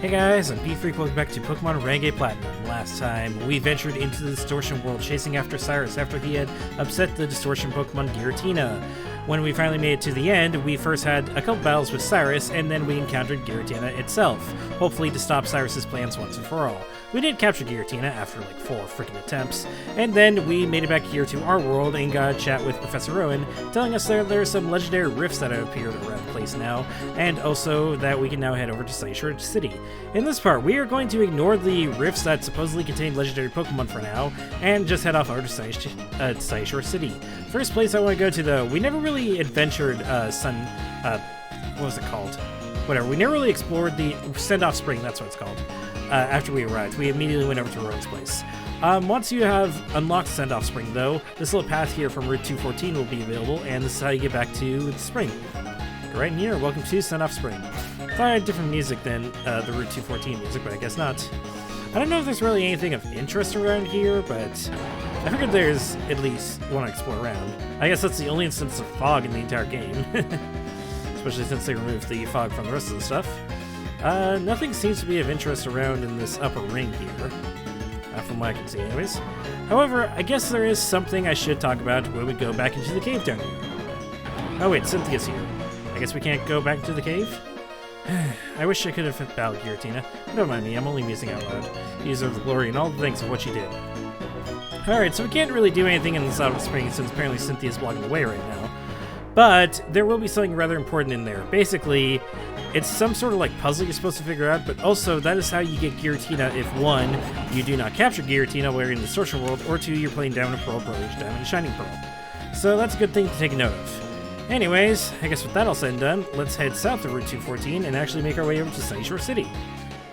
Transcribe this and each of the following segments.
Hey guys, I'm P-Freak, welcome back to Pokemon Renegade Platinum. Last time, we ventured into the Distortion world chasing after Cyrus after he had upset the Distortion Pokemon Giratina. When we finally made it to the end, we first had a couple battles with Cyrus, and then we encountered Giratina itself, hopefully to stop Cyrus's plans once and for all. We did capture Giratina after like 4 freaking attempts, and then we made it back here to our world and got a chat with Professor Rowan, telling us that there are some legendary rifts that have appeared around the place now, and also that we can now head over to Sunnyshore City. In this part, we are going to ignore the rifts that supposedly contain legendary Pokemon for now, and just head off over to Sunnyshore City. First place I want to go to, though, we never really adventured what was it called? Whatever, we never really explored the Send-Off Spring, that's what it's called. After we arrived, we immediately went over to Rowan's place. Once you have unlocked Send-Off Spring, though, this little path here from Route 214 will be available, and this is how you get back to the spring. Go right in here, welcome to Send-Off Spring. Thought I had different music than the Route 214 music, but I guess not. I don't know if there's really anything of interest around here, but I figured there's at least one to explore around. I guess that's the only instance of fog in the entire game. Especially since they removed the fog from the rest of the stuff. Nothing seems to be of interest around in this upper ring here. From what I can see anyways. However, I guess there is something I should talk about when we go back into the cave down here. Oh wait, Cynthia's here. I guess we can't go back to the cave? I wish I could have battled Giratina. Don't mind me, I'm only musing out loud. You deserve the glory and all the thanks of what you did. Alright, so we can't really do anything in the South Spring since apparently Cynthia's blocking the way right now. But there will be something rather important in there. Basically, it's some sort of like puzzle you're supposed to figure out, but also that is how you get Giratina if 1, you do not capture Giratina while you're in the Distortion world, or 2, you're playing Diamond and Pearl, Brilliant Diamond, and Shining Pearl. So that's a good thing to take a note of. Anyways, I guess with that all said and done, let's head south to Route 214 and actually make our way over to Sunnyshore City.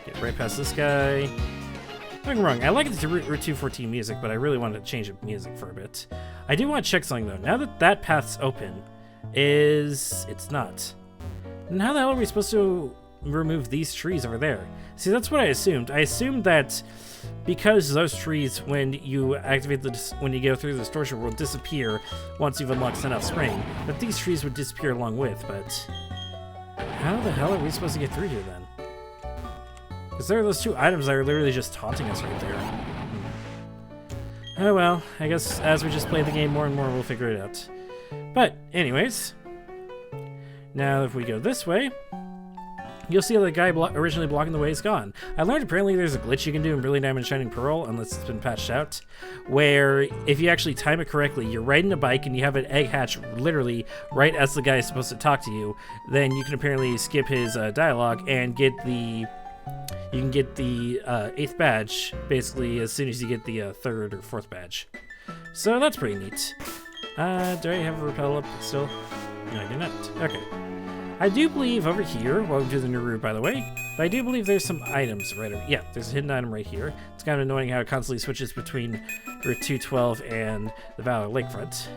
Get right past this guy. Don't get me wrong, I like the Route 214 music, but I really wanted to change the music for a bit. I do want to check something though. Now that that path's open, it's not. And how the hell are we supposed to remove these trees over there? See, that's what I assumed. I assumed that because those trees, when you activate when you go through the Distortion world, disappear once you've unlocked Send-Off Spring, that these trees would disappear along with, but how the hell are we supposed to get through here then? Because there are those 2 items that are literally just taunting us right there. Oh well, I guess as we just play the game more and more, we'll figure it out. But anyways, now if we go this way, you'll see the guy originally blocking the way is gone. I learned apparently there's a glitch you can do in Brilliant Diamond and Shining Pearl, unless it's been patched out, where if you actually time it correctly, you're riding a bike and you have an egg hatch literally right as the guy is supposed to talk to you, then you can apparently skip his dialogue and get the... You can get the 8th badge, basically, as soon as you get the 3rd or 4th badge. So that's pretty neat. Do I have a repel up still? No, I do not. Okay. I do believe over here, welcome to the new route by the way, but I do believe there's some items right over, yeah, there's a hidden item right here. It's kind of annoying how it constantly switches between Route 212 and the Valor Lakefront.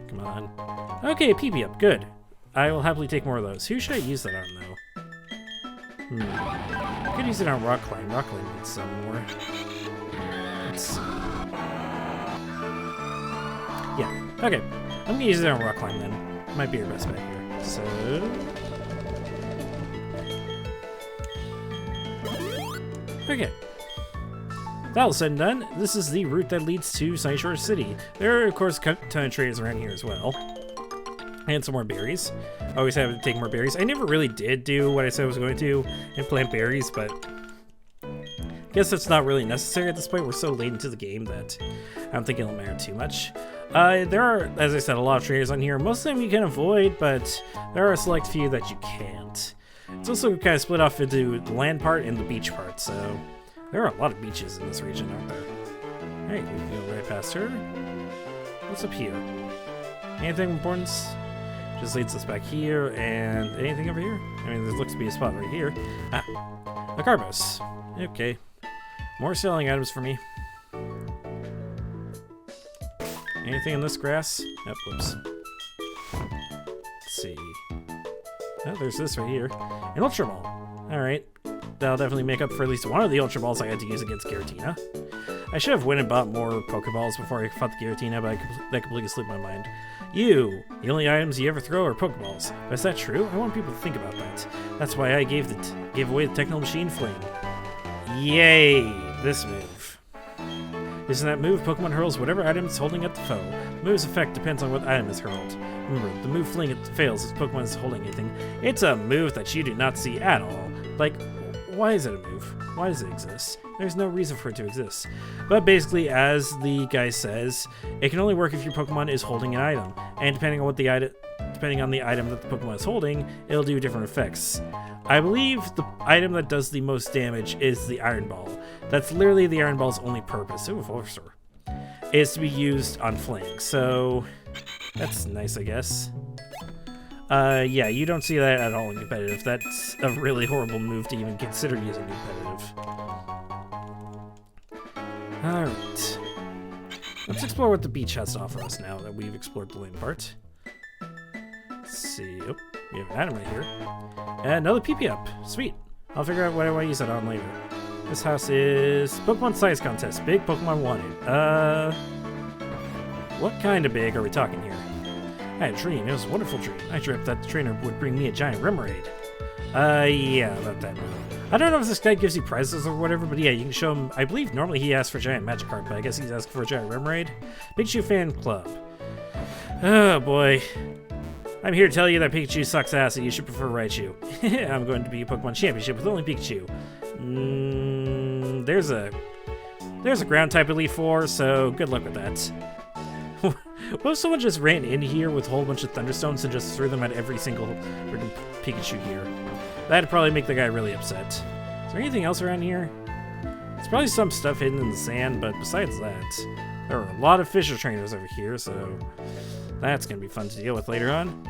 Come on. Okay, PP up, good. I will happily take more of those. Who should I use that on though? I could use it on Rock Climb. Rock Climb needs some more. Let's see. Yeah, okay. I'm gonna use it on Rock Climb then. Might be your best bet here. So... okay. That all said and done, this is the route that leads to Sunnyshore City. There are, of course, a ton of traders around here as well. And some more berries. Always have to take more berries. I never really did do what I said I was going to and plant berries, but I guess that's not really necessary at this point. We're so late into the game that I don't think it'll matter too much. There are, as I said, a lot of traders on here. Most of them you can avoid, but there are a select few that you can't. It's also kind of split off into the land part and the beach part, so there are a lot of beaches in this region, aren't there? Alright, we can go right past her. What's up here? Anything of importance? Just leads us back here, and anything over here? I mean, there looks to be a spot right here. Ah, a Carbos. Okay. More selling items for me. Anything in this grass? Oh, whoops. Let's see. Oh, there's this right here. An Ultra Ball. Alright. That'll definitely make up for at least one of the Ultra Balls I had to use against Giratina. I should have went and bought more Pokeballs before I fought the Giratina, but that completely slipped my mind. You! The only items you ever throw are Pokeballs. But is that true? I want people to think about that. That's why I gave away the Techno Machine Fling. Yay! This move. Using that move, Pokemon hurls whatever item it's holding at the foe. The move's effect depends on what item is hurled. Remember, the move Fling fails if Pokemon is holding anything. It's a move that you do not see at all. Like, why is it a move? Why does it exist? There's no reason for it to exist. But basically, as the guy says, it can only work if your Pokemon is holding an item. And depending on the item that the Pokemon is holding, it'll do different effects. I believe the item that does the most damage is the Iron Ball. That's literally the Iron Ball's only purpose. Ooh, Volsor. Is to be used on Fling. So that's nice, I guess. Yeah, you don't see that at all in competitive. That's a really horrible move to even consider using competitive. Alright. Let's explore what the beach has to offer us now that we've explored the land part. Let's see. Oh, we have an item right here. And another PP up. Sweet. I'll figure out what I want to use that on later. This house is Pokemon Science Contest. Big Pokemon wanted. What kind of big are we talking here? I had a dream. It was a wonderful dream. I dreamt that the trainer would bring me a giant Remoraid. Yeah, about that. I don't know if this guy gives you prizes or whatever, but yeah, you can show him. I believe normally he asks for a giant Magikarp, but I guess he's asking for a giant Remoraid. Pikachu Fan Club. Oh boy. I'm here to tell you that Pikachu sucks ass and you should prefer Raichu. I'm going to be a Pokemon Championship with only Pikachu. There's a ground type Elite Four, so good luck with that. What if someone just ran in here with a whole bunch of Thunderstones and just threw them at every single freaking Pikachu here? That'd probably make the guy really upset. Is there anything else around here? There's probably some stuff hidden in the sand, but besides that, there are a lot of Fisher trainers over here, so that's going to be fun to deal with later on.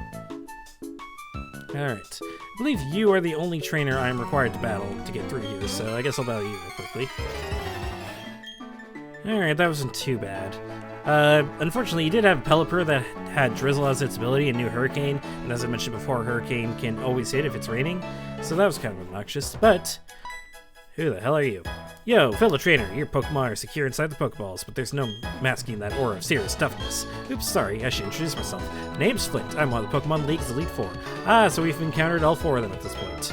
Alright. I believe you are the only trainer I'm required to battle to get through here, so I guess I'll battle you real quickly. Alright, that wasn't too bad. Unfortunately, you did have Pelipper that had Drizzle as its ability and knew Hurricane, and as I mentioned before, Hurricane can always hit if it's raining, so that was kind of obnoxious, but who the hell are you? Yo, fellow trainer, your Pokemon are secure inside the Pokeballs, but there's no masking that aura of serious toughness. Oops, sorry, I should introduce myself. Name's Flint, I'm one of the Pokemon League's Elite Four. Ah, so we've encountered all four of them at this point.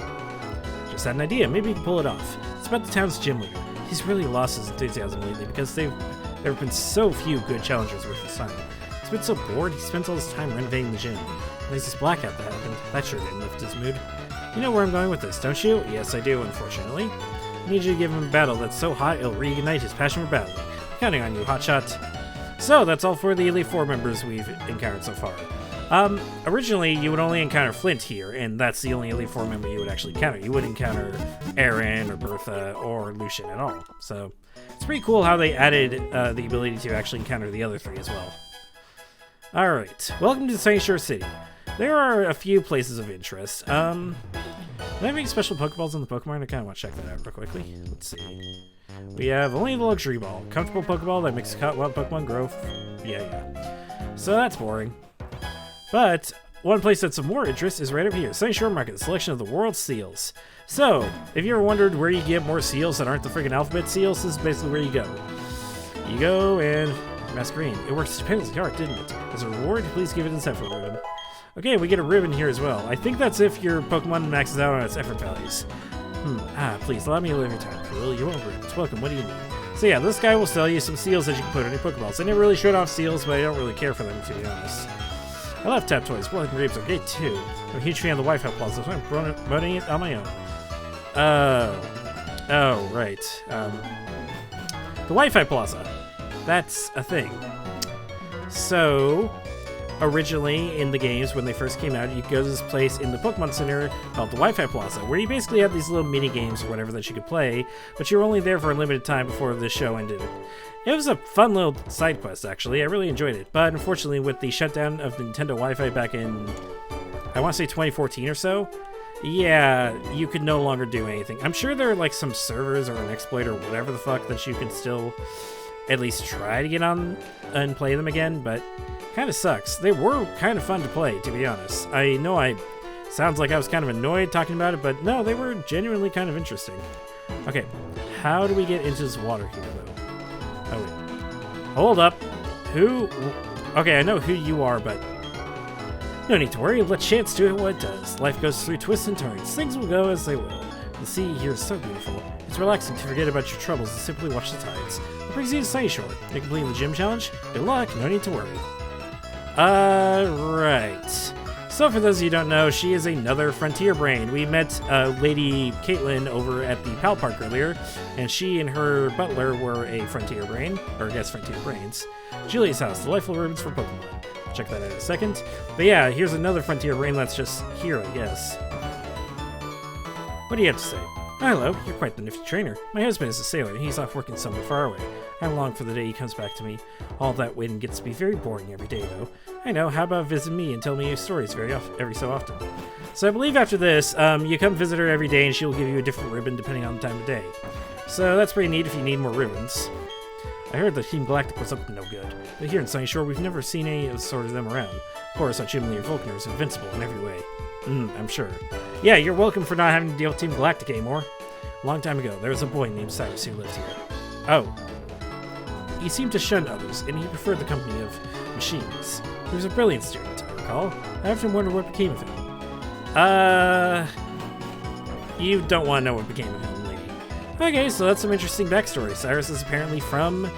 Just had an idea, maybe we can pull it off. It's about the town's gym leader. He's really lost his enthusiasm lately because there have been so few good challengers worth his time. He's been so bored, he spends all his time renovating the gym. And there's this blackout that happened. That sure didn't lift his mood. You know where I'm going with this, don't you? Yes, I do, unfortunately. I need you to give him a battle that's so hot it'll reignite his passion for battling. I'm counting on you, hotshot. So, that's all for the Elite Four members we've encountered so far. Originally, you would only encounter Flint here, and that's the only Elite Four member you would actually encounter. You wouldn't encounter Aaron, or Bertha, or Lucian at all. So, it's pretty cool how they added the ability to actually encounter the other three as well. Alright, welcome to Sunnyshore City. There are a few places of interest. Do they have any special Pokeballs in the Pokemon? I kind of want to check that out real quickly. Let's see. We have only the Luxury Ball. Comfortable Pokeball that makes wild Pokemon grow. Yeah. So that's boring. But one place that's of more interest is right over here. Sunnyshore Market, a selection of the world's seals. So, if you ever wondered where you get more seals that aren't the friggin' alphabet seals, this is basically where you go. You go and Masquerade. It worked stupendously hard, didn't it? As a reward, please give it an effort ribbon. Okay, we get a ribbon here as well. I think that's if your Pokemon maxes out on its effort values. Please, allow me to live your time. For real, you want ribbons. Welcome, what do you need? So yeah, this guy will sell you some seals that you can put on your Pokeballs. I never really showed off seals, but I don't really care for them, to be honest. I love Tap Toys. Blood and Grapes are great, too. I'm a huge fan of the Wi-Fi Plaza, so I'm promoting it on my own. Oh, right. The Wi-Fi Plaza. That's a thing. So, originally in the games, when they first came out, you could go to this place in the Pokemon Center called the Wi-Fi Plaza, where you basically had these little mini games or whatever that you could play, but you were only there for a limited time before the show ended. It was a fun little side quest, actually. I really enjoyed it, but unfortunately, with the shutdown of Nintendo Wi-Fi back in, I want to say 2014 or so, yeah, you could no longer do anything. I'm sure there are like some servers or an exploit or whatever the fuck that you can still at least try to get on and play them again, but kind of sucks. They were kind of fun to play, to be honest. I know sounds like I was kind of annoyed talking about it, but no, they were genuinely kind of interesting. Okay, how do we get into this water here, though? Oh, wait. Hold up. Who? Okay, I know who you are, but No need to worry, let chance do what it does. Life goes through twists and turns. Things will go as they will. The sea here is so beautiful. It's relaxing to forget about your troubles and simply watch the tides. It brings you to Sunnyshore. You're completing the gym challenge? Good luck, no need to worry. Right. So for those of you who don't know, she is another Frontier Brain. We met Lady Caitlin over at the Pal Park earlier, and she and her butler were a Frontier Brain, or I guess Frontier Brains. Julia's house, delightful ribbons for Pokemon. Check that out in a second. But yeah, here's another Frontier Brain that's just here, I guess. What do you have to say? Oh, hello, you're quite the nifty trainer. My husband is a sailor, and he's off working somewhere far away. I long for the day he comes back to me. All that waiting gets to be very boring every day, though. I know, how about visit me and tell me your stories every so often? So I believe after this, you come visit her every day, and she'll give you a different ribbon depending on the time of day. So that's pretty neat if you need more ribbons. I heard that Team Galactic was up to no good, but here in Sunnyshore, we've never seen any of the sort of them around. Of course, our Gym Leader Vulcaner is invincible in every way. I'm sure. Yeah, you're welcome for not having to deal with Team Galactic anymore. A long time ago, there was a boy named Cyrus who lived here. Oh. He seemed to shun others, and he preferred the company of machines. He was a brilliant student, I recall. I often wondered what became of him. You don't want to know what became of him, lady. Okay, so that's some interesting backstory. Cyrus is apparently from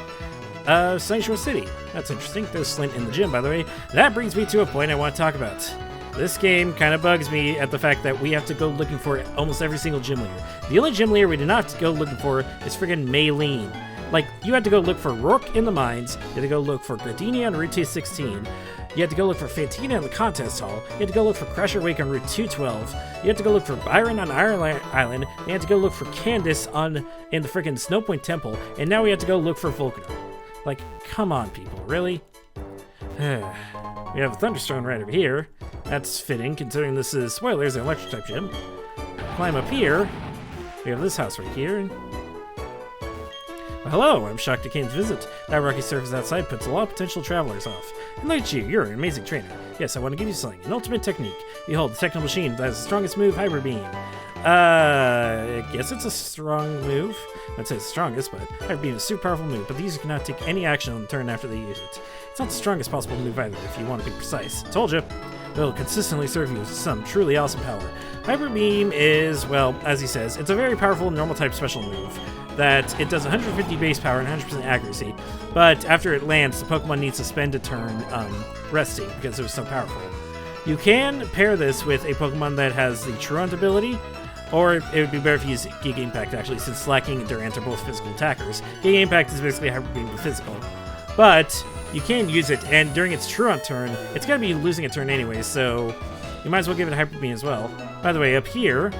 Sunnyshore City. That's interesting. There's Slint in the gym, by the way. That brings me to a point I want to talk about. This game kind of bugs me at the fact that we have to go looking for almost every single gym leader. The only gym leader we did not have to go looking for is friggin' Maylene. Like, you had to go look for Rourke in the mines, you had to go look for Gardenia on Route 216, you had to go look for Fantina in the contest hall, you had to go look for Crusher Wake on Route 212, you had to go look for Byron on Iron Island, and you had to go look for Candace in the friggin' Snowpoint Temple, and now we have to go look for Vulcaner. Like, come on, people, really? We have a Thunderstone right over here. That's fitting, considering this is, spoilers, an electric-type gym. Climb up here. We have this house right here. Well, hello, I'm shocked you came to visit. That rocky surface outside puts a lot of potential travelers off. And look at you, you're an amazing trainer. Yes, I want to give you something, an ultimate technique. Behold, the techno machine that has the strongest move, Hyper Beam. I guess it's a strong move. I'd say it's the strongest, but Hyper Beam is a super powerful move, but the user cannot take any action on the turn after they use it. It's not the strongest possible move either, if you want to be precise. Told you. It'll consistently serve you with some truly awesome power. Hyper Beam is, well, as he says, it's a very powerful normal type special move that it does 150 base power and 100% accuracy, but after it lands, the Pokemon needs to spend a turn resting because it was so powerful. You can pair this with a Pokemon that has the Truant ability, or it would be better if you use Giga Impact actually, since Slacking and Durant are both physical attackers. Giga Impact is basically Hyper Beam with physical. But you can use it, and during its Truant turn, it's going to be losing a turn anyway, so you might as well give it a Hyper Beam as well. By the way, up here,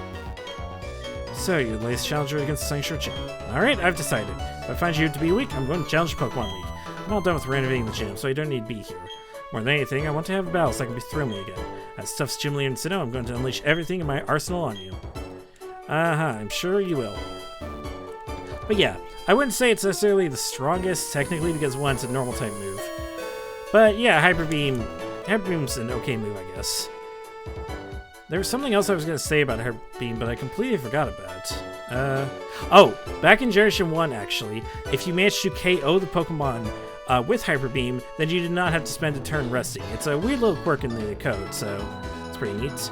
so you're the latest challenger against the Sunnyshore Gym. Alright, I've decided. If I find you to be weak, I'm going to challenge Pokemon League. I'm all done with renovating the gym, so I don't need to be here. More than anything, I want to have a battle so I can be thrilling again. As Stuff's gym leader in Sinnoh, I'm going to unleash everything in my arsenal on you. I'm sure you will. But yeah, I wouldn't say it's necessarily the strongest, technically, because one, it's a normal type move. But yeah, Hyper Beam's an okay move, I guess. There was something else I was going to say about Hyper Beam, but I completely forgot about. Oh, back in Generation 1, actually, if you managed to KO the Pokemon with Hyper Beam, then you did not have to spend a turn resting. It's a weird little quirk in the code, so it's pretty neat.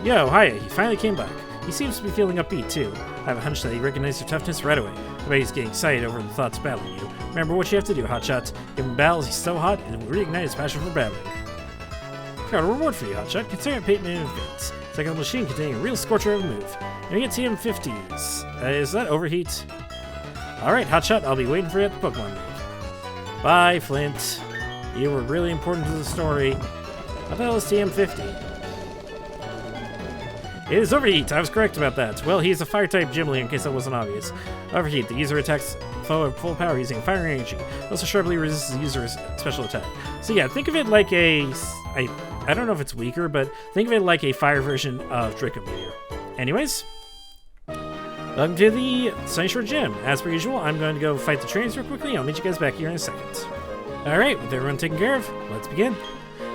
Yo, hiya, he finally came back. He seems to be feeling upbeat, too. I have a hunch that he recognized your toughness right away. I bet he's getting excited over the thoughts of battling you. Remember what you have to do, Hotshot. Give him battles, he's so hot, and it will reignite his passion for battling. Got a reward for you, Hotshot. Consider it paid in advance. It's like a machine containing a real scorcher of a move. And you get TM50s. Is that overheat? Alright, Hotshot, I'll be waiting for you at the Pokemon League. Bye, Flint. You were really important to the story. What the hell is TM50? It is Overheat! I was correct about that. Well, he's a Fire-type gym leader in case that wasn't obvious. Overheat, the user attacks foe at full power using Fire Energy. Also sharply resists the user's special attack. So yeah, think of it like a... I don't know if it's weaker, but think of it like a fire version of Draco Meteor. Anyways, welcome to the Sunnyshore Gym. As per usual, I'm going to go fight the trainers real quickly. I'll meet you guys back here in a second. Alright, with everyone taken care of, let's begin.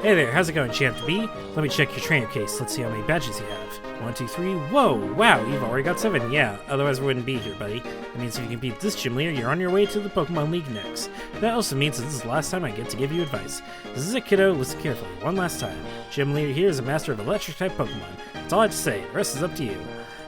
Hey there, how's it going, Champ to be? Let me check your trainer case. Let's see how many badges you have. 1, 2, 3. Whoa, wow, you've already got 7. Yeah, otherwise we wouldn't be here, buddy. That means if you can beat this gym leader, you're on your way to the Pokemon League next. That also means that this is the last time I get to give you advice. This is it, kiddo. Listen carefully. One last time. Gym leader here is a master of electric-type Pokemon. That's all I have to say. The rest is up to you.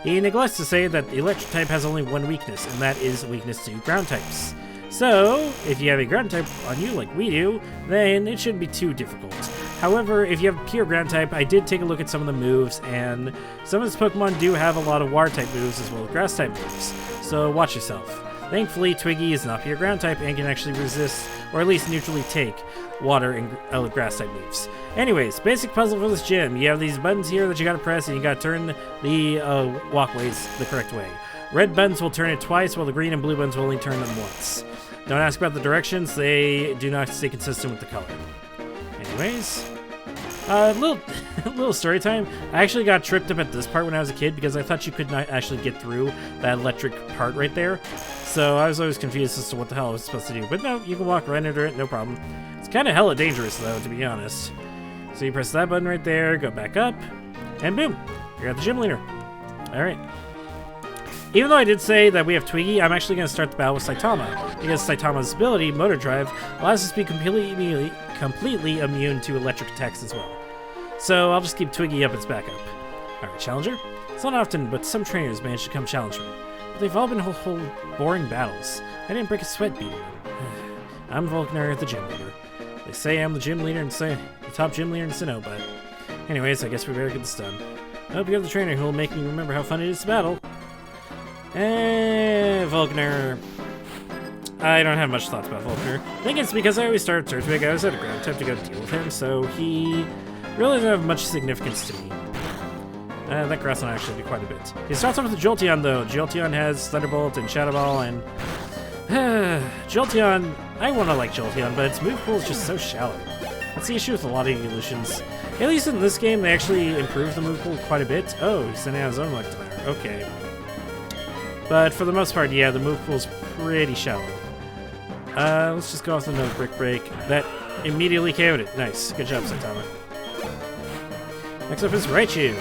He neglects to say that the electric type has only one weakness, and that is weakness to ground types. So, if you have a ground type on you like we do, then it shouldn't be too difficult. However, if you have pure ground type, I did take a look at some of the moves, and some of this Pokemon do have a lot of water type moves as well as grass type moves, so watch yourself. Thankfully, Twiggy is not pure ground type and can actually resist, or at least neutrally take, water and grass type moves. Anyways, basic puzzle for this gym. You have these buttons here that you gotta press, and you gotta turn the walkways the correct way. Red buttons will turn it twice, while the green and blue buttons will only turn them once. Don't ask about the directions, they do not stay consistent with the color. Anyways, little story time. I actually got tripped up at this part when I was a kid because I thought you could not actually get through that electric part right there. So I was always confused as to what the hell I was supposed to do. But no, you can walk right under it, no problem. It's kind of hella dangerous though, to be honest. So you press that button right there, go back up, and boom, you're at the gym leader. All right. Even though I did say that we have Twiggy, I'm actually going to start the battle with Saitama, because Saitama's ability, Motor Drive, allows us to be completely immune to electric attacks as well. So I'll just keep Twiggy up its backup. Alright, Challenger? It's not often, but some trainers manage to come challenge me. But they've all been whole boring battles. I didn't break a sweat beating them. I'm Volkner, the gym leader. They say I'm the gym leader and the top gym leader in Sinnoh, but anyways, I guess we better get this done. I hope you have the trainer who will make me remember how fun it is to battle. Volkner. I don't have much thoughts about Volkner. I think it's because I always start with Turtwig. I was at a ground type to go deal with him, so he really doesn't have much significance to me. That grass one actually be quite a bit. He starts off with the Jolteon, though. Jolteon has Thunderbolt and Shadow Ball, and Jolteon, I want to like Jolteon, but its move pool is just so shallow. That's the issue with a lot of evolutions. At least in this game, they actually improved the move pool quite a bit. Oh, he's sending out his own Electivire. Okay. But for the most part, yeah, the move pool's pretty shallow. Let's just go off another Brick Break. That immediately KO'd it. Nice. Good job, Saitama. Next up is Raichu.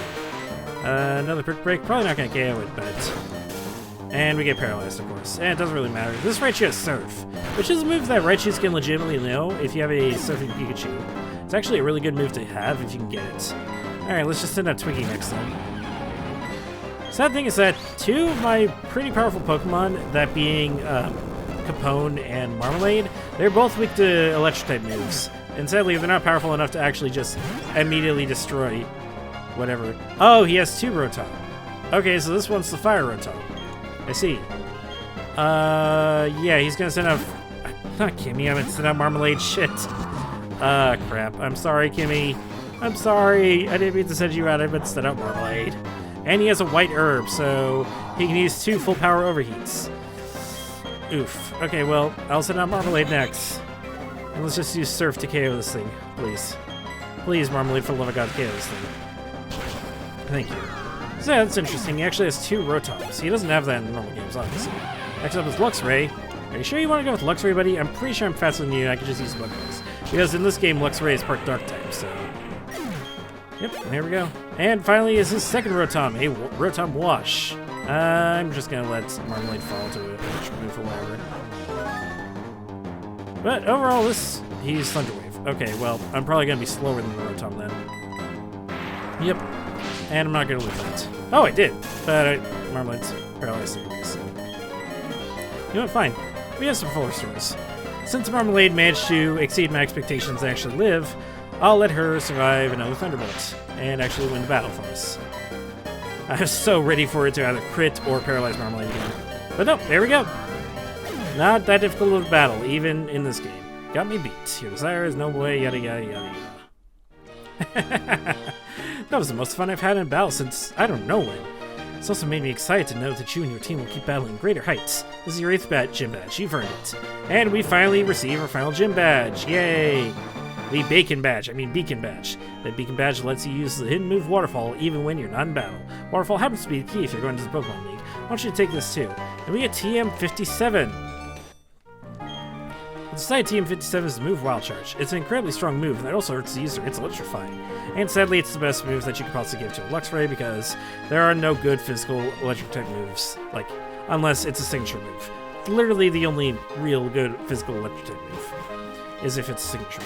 Another Brick Break. Probably not going to KO it, but... And we get paralyzed, of course. And it doesn't really matter. This Raichu has Surf, which is a move that Raichus can legitimately know if you have a Surfing Pikachu. It's actually a really good move to have if you can get it. Alright, let's just send out Twiggy next time. Sad thing is that two of my pretty powerful Pokemon, that being Capone and Marmalade, they're both weak to electric-type moves. And sadly, they're not powerful enough to actually just immediately destroy whatever. Oh, he has two Rotom. Okay, so this one's the Fire Rotom. I see. Yeah, he's gonna send out... Not Kimmy, I'm gonna send out Marmalade. Shit. Crap. I'm sorry, Kimmy. I'm sorry. I didn't mean to send you out. I meant to send out Marmalade. And he has a white herb, so he can use 2 full power overheats. Oof. Okay, well, I'll send out Marmalade next. And let's just use Surf to KO this thing, please. Please, Marmalade, for the love of God, KO this thing. Thank you. So yeah, that's interesting. He actually has 2 Rotoms. He doesn't have that in normal games, obviously. Next up is Luxray. Are you sure you want to go with Luxray, buddy? I'm pretty sure I'm faster than you. I could just use Buckles. Because in this game, Luxray is part Dark type, so... Yep, there we go. And finally is his second Rotom, a Rotom Wash. I'm just gonna let Marmalade fall to a move or whatever. But overall, he's Thunder Wave. Okay, well, I'm probably gonna be slower than the Rotom then. Yep. And I'm not gonna lose that. Oh, I did. But Marmalade's paralyzed anyway, so... You know what, fine. We have some full restores. Since Marmalade managed to exceed my expectations and actually live, I'll let her survive another Thunderbolt and actually win the battle for us. I was so ready for it to either crit or paralyze Marmalade again. But no, there we go. Not that difficult of a battle, even in this game. Got me beat. Your desire is no way, yada yada yada yada. That was the most fun I've had in a battle since I don't know when. It's also made me excited to know that you and your team will keep battling greater heights. This is your 8th gym badge. You've earned it. And we finally receive our final gym badge. Yay! The Beacon Badge. The Beacon Badge lets you use the hidden move Waterfall even when you're not in battle. Waterfall happens to be the key if you're going to the Pokemon League. I want you to take this too. And we get TM57. Decide Team 57 is to move Wild Charge. It's an incredibly strong move that also hurts the user. It's electrifying. And sadly, it's the best moves that you could possibly give to a Luxray because there are no good physical electric type moves, like, unless it's a signature move. Literally the only real good physical electric type move is if it's a signature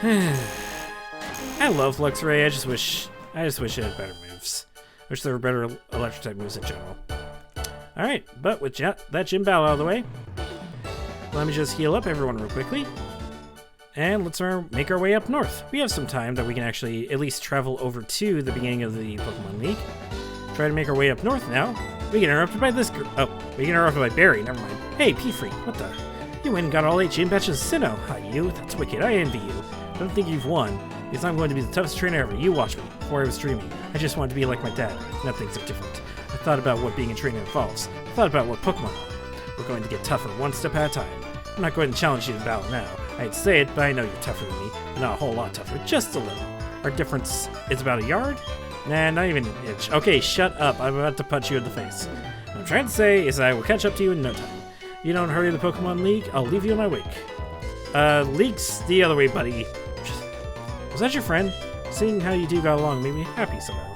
move. I love Luxray, I just wish it had better moves. Wish there were better electric type moves in general. Alright, but with that gym battle out of the way, let me just heal up everyone real quickly. And let's make our way up north. We have some time that we can actually at least travel over to the beginning of the Pokemon League. Try to make our way up north now. We get interrupted by this we get interrupted by Barry, never mind. Hey, P-Freak, what the? You went and got all 8 gym patches in Sinnoh. Hi, you. That's wicked. I envy you. I don't think you've won, because I'm going to be the toughest trainer ever. You watch me. Before I was dreaming, I just wanted to be like my dad. Nothing's so different. I thought about what being a trainer involves. I thought about what Pokemon are. We're going to get tougher one step at a time. I'm not going to challenge you to battle now. I'd say it, but I know you're tougher than me. Not a whole lot tougher, just a little. Our difference is about a yard? Nah, not even an inch. Okay, shut up. I'm about to punch you in the face. What I'm trying to say is I will catch up to you in no time. You don't hurry the Pokemon League, I'll leave you in my wake. League's the other way, buddy. Was that your friend? Seeing how you two got along made me happy somehow.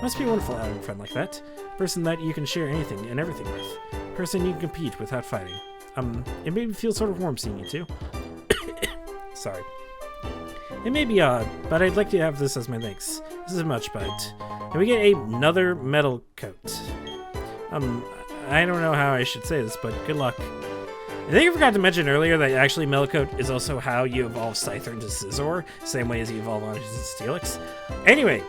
Must be wonderful having a friend like that. Person that you can share anything and everything with. Person you can compete without fighting. It made me feel sort of warm seeing you two. Sorry. It may be odd, but I'd like to have this as my thanks. This isn't much, but can we get another metal coat? I don't know how I should say this, but good luck. I think I forgot to mention earlier that actually Metal Coat is also how you evolve Scyther into Scizor, same way as you evolve onto Steelix. Anyway,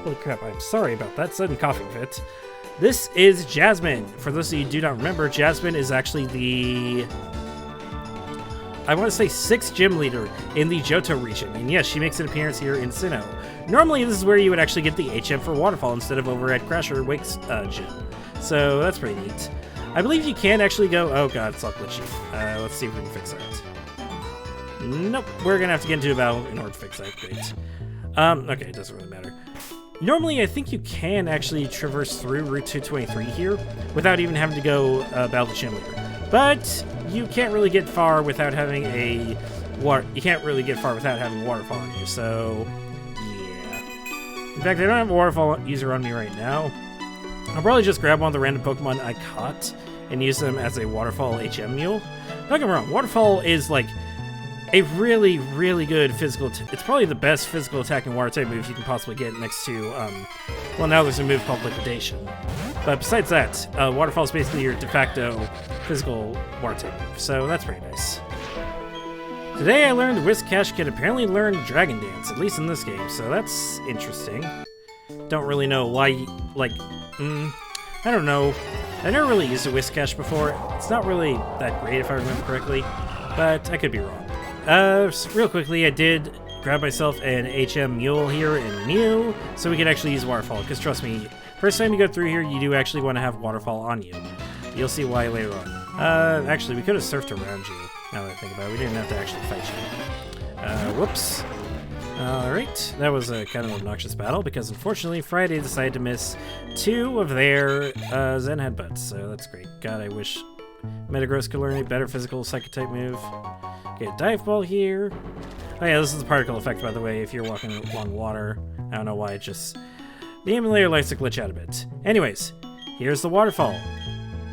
holy crap, I'm sorry about that sudden coughing fit. This is Jasmine. For those of you who do not remember, Jasmine is actually the, I want to say 6th gym leader in the Johto region. And yes, she makes an appearance here in Sinnoh. Normally, this is where you would actually get the HM for Waterfall instead of over at Crasher Wake's gym. So that's pretty neat. I believe you can actually go, oh god, it's all glitchy. Let's see if we can fix that. Nope, we're gonna have to get into a battle in order to fix that. Great. Okay, it doesn't really matter. Normally, I think you can actually traverse through Route 223 here without even having to go battle the gym leader. But you can't really get far without having a waterfall on you. So yeah. In fact, I don't have a waterfall user on me right now. I'll probably just grab one of the random Pokemon I caught and use them as a waterfall HM mule. Don't get me wrong, waterfall is like a really, really good physical. It's probably the best physical attacking water type move you can possibly get next to. Well, now there's a move called Liquidation. But besides that, waterfall is basically your de facto physical water type move. So that's pretty nice. Today I learned Whiscash can apparently learn Dragon Dance, at least in this game. So that's interesting. Don't really know why. I don't know. I never really used a Whiscash before. It's not really that great if I remember correctly, but I could be wrong. Real quickly, I did grab myself an HM Mule here in Mew, so we can actually use Waterfall, because trust me, first time you go through here, you do actually want to have Waterfall on you. You'll see why later on. Actually, we could have surfed around you, now that I think about it. We didn't have to actually fight you. Whoops. Alright, that was a kind of obnoxious battle, because unfortunately, Friday decided to miss 2 of their Zen Headbutts, so that's great. God, I wish Metagross could learn a better physical Psychic-type move. Get a Dive Ball here. Oh yeah, this is the particle effect, by the way, if you're walking along water. I don't know why, it just... The emulator likes to glitch out a bit. Anyways, here's the waterfall.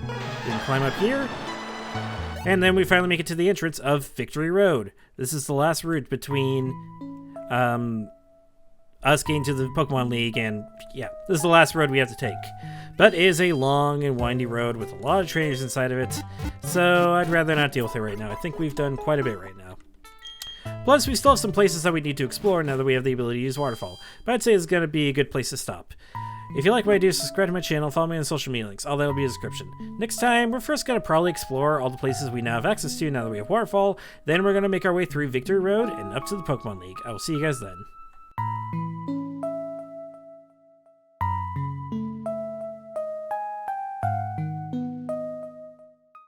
We can climb up here. And then we finally make it to the entrance of Victory Road. This is the last route between us getting to the Pokemon League, and yeah, this is the last road we have to take. But it is a long and windy road with a lot of trainers inside of it, so I'd rather not deal with it right now. I think we've done quite a bit right now. Plus, we still have some places that we need to explore now that we have the ability to use Waterfall, but I'd say it's going to be a good place to stop. If you like what I do, subscribe to my channel, follow me on social media links, all that will be in the description. Next time, we're first going to probably explore all the places we now have access to now that we have Waterfall, then we're going to make our way through Victory Road and up to the Pokemon League. I will see you guys then.